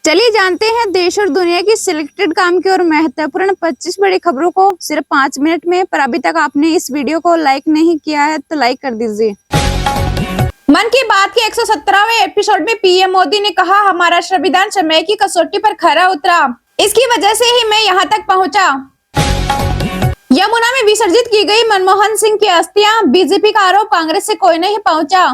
चलिए जानते हैं देश और दुनिया की सिलेक्टेड काम की और महत्वपूर्ण 25 बड़ी खबरों को सिर्फ 5 मिनट में। पर अभी तक आपने इस वीडियो को लाइक नहीं किया है तो लाइक कर दीजिए। मन की बात के 117वें एपिसोड में पीएम मोदी ने कहा, हमारा संविधान समय की कसौटी पर खरा उतरा, इसकी वजह से ही मैं यहाँ तक पहुँचा। यमुना में विसर्जित की गई मनमोहन सिंह की अस्थियां, बीजेपी का आरोप, कांग्रेस से कोई नहीं पहुंचा।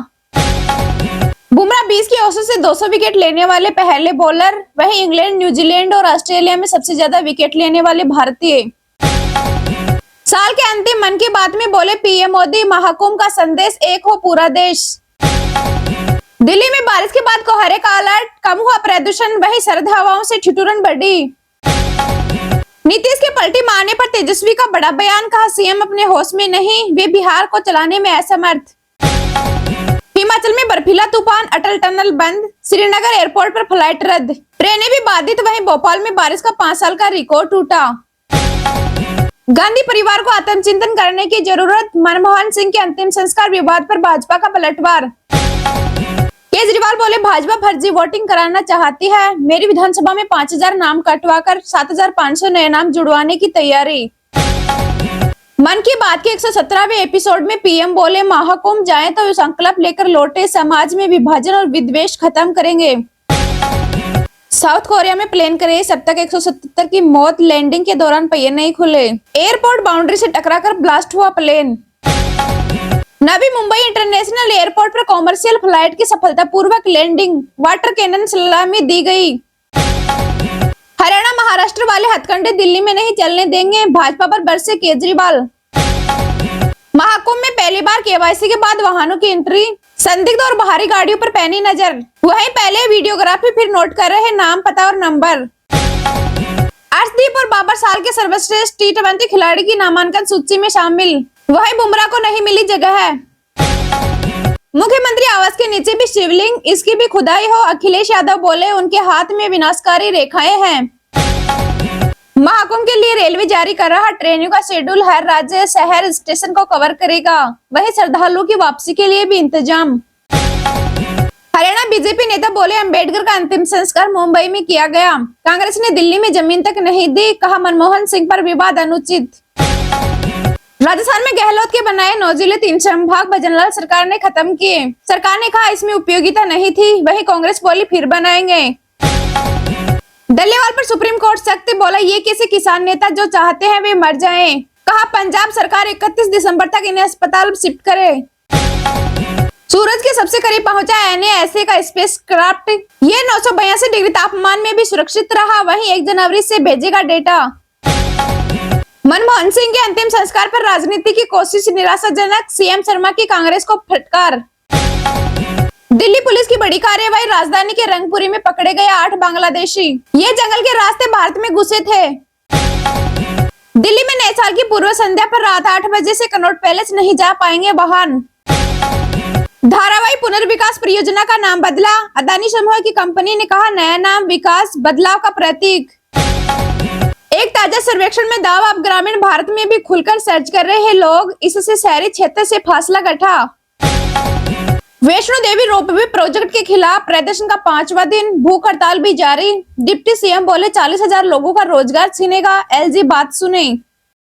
बुमराह 20 की औसत से 200 विकेट लेने वाले पहले बॉलर, वहीं इंग्लैंड, न्यूजीलैंड और ऑस्ट्रेलिया में सबसे ज्यादा विकेट लेने वाले भारतीय। साल के अंतिम मन की बात में बोले पीएम मोदी, महाकुंभ का संदेश एक हो पूरा देश। दिल्ली में बारिश के बाद कोहरे का अलर्ट, कम हुआ प्रदूषण, वहीं सर्द हवाओं से ठिठुरन बढ़ी। नीतीश के पलटी मारने पर तेजस्वी का बड़ा बयान, कहा सीएम अपने होश में नहीं, वे बिहार को चलाने में असमर्थ। हिमाचल में बर्फीला तूफान, अटल टनल बंद, श्रीनगर एयरपोर्ट पर फ्लाइट रद्द, ट्रेनें भी बाधित, वहीं भोपाल में बारिश का 5 साल का रिकॉर्ड टूटा। गांधी परिवार को आत्मचिंतन करने की जरूरत, मनमोहन सिंह के अंतिम संस्कार विवाद पर भाजपा का पलटवार। केजरीवाल बोले, भाजपा फर्जी वोटिंग कराना चाहती है, मेरी विधानसभा में 5000 नाम कटवाकर 7500 नए नाम जुड़वाने की तैयारी। मन की बात के 117वें एपिसोड में पीएम बोले, महाकुंभ जाए तो संकल्प लेकर लौटे, समाज में विभाजन और विद्वेष खत्म करेंगे। साउथ कोरिया में प्लेन क्रैश, अब तक 177 की मौत, लैंडिंग के दौरान पहिए नहीं खुले, एयरपोर्ट बाउंड्री से टकराकर ब्लास्ट हुआ plane. Navi Mumbai international airport पर कॉमर्शियल फ्लाइट की सफलतापूर्वक लैंडिंग, वाटर कैनन सलामी दी गई। हरियाणा महाराष्ट्र वाले हथकंडे दिल्ली में नहीं चलने देंगे, भाजपा पर बरसे केजरीवाल। महाकुंभ में पहली बार केवाईसी के बाद वाहनों की एंट्री, संदिग्ध और बाहरी गाड़ियों पर पैनी नजर, वहीं पहले वीडियोग्राफी फिर नोट कर रहे नाम, पता और नंबर। अर्शदीप और बाबर साल के सर्वश्रेष्ठ टी20 खिलाड़ी की नामांकन सूची में शामिल, वहीं बुमराह को नहीं मिली जगह है। मुख्यमंत्री आवास के नीचे भी शिवलिंग, इसकी भी खुदाई हो, अखिलेश यादव बोले, उनके हाथ में विनाशकारी रेखाएं हैं। महाकुंभ के लिए रेलवे जारी कर रहा ट्रेनों का शेड्यूल, हर राज्य शहर स्टेशन को कवर करेगा, वहीं श्रद्धालुओं की वापसी के लिए भी इंतजाम। हरियाणा बीजेपी नेता बोले, अंबेडकर का अंतिम संस्कार मुंबई में किया गया, कांग्रेस ने दिल्ली में जमीन तक नहीं दी, कहा मनमोहन सिंह पर विवाद अनुचित। राजस्थान में गहलोत के बनाए 9 जिले 3 संभाग भजनलाल सरकार ने खत्म किए, सरकार ने कहा इसमें उपयोगिता नहीं थी, वहीं कांग्रेस बोली फिर बनाएंगे। डल्लेवाल पर सुप्रीम कोर्ट सख्त, बोला ये किसी किसान नेता जो चाहते हैं वे मर जाएं, कहा पंजाब सरकार 31 दिसंबर तक इन्हें अस्पताल शिफ्ट करे। सूरज के सबसे करीब पहुंचा एनएसए का स्पेस क्राफ्ट, ये 982 डिग्री तापमान में भी सुरक्षित रहा, वहीं 1 जनवरी से भेजेगा डेटा। मनमोहन सिंह के अंतिम संस्कार पर राजनीति की कोशिश निराशाजनक, सीएम शर्मा की कांग्रेस को फटकार। दिल्ली पुलिस की बड़ी कार्रवाई, राजधानी के रंगपुरी में पकड़े गए 8 बांग्लादेशी, ये जंगल के रास्ते भारत में घुसे थे। दिल्ली में नए साल की पूर्व संध्या पर रात 8 बजे से कनॉट पैलेस नहीं जा पाएंगे वाहन। धारावाही पुनर्विकास परियोजना का नाम बदला, अदानी समूह की कंपनी ने कहा नया नाम विकास बदलाव का प्रतीक। एक ताजा सर्वेक्षण में दावा, अब ग्रामीण भारत में भी खुलकर सर्च कर रहे हैं लोग, इससे शहरी क्षेत्र से फासला घटा। वैष्णो देवी रोपवे प्रोजेक्ट के खिलाफ प्रदर्शन का 5वां दिन, भूख हड़ताल भी जारी, डिप्टी सीएम बोले 40,000 लोगों का रोजगार छीनेगा, एलजी बात सुने।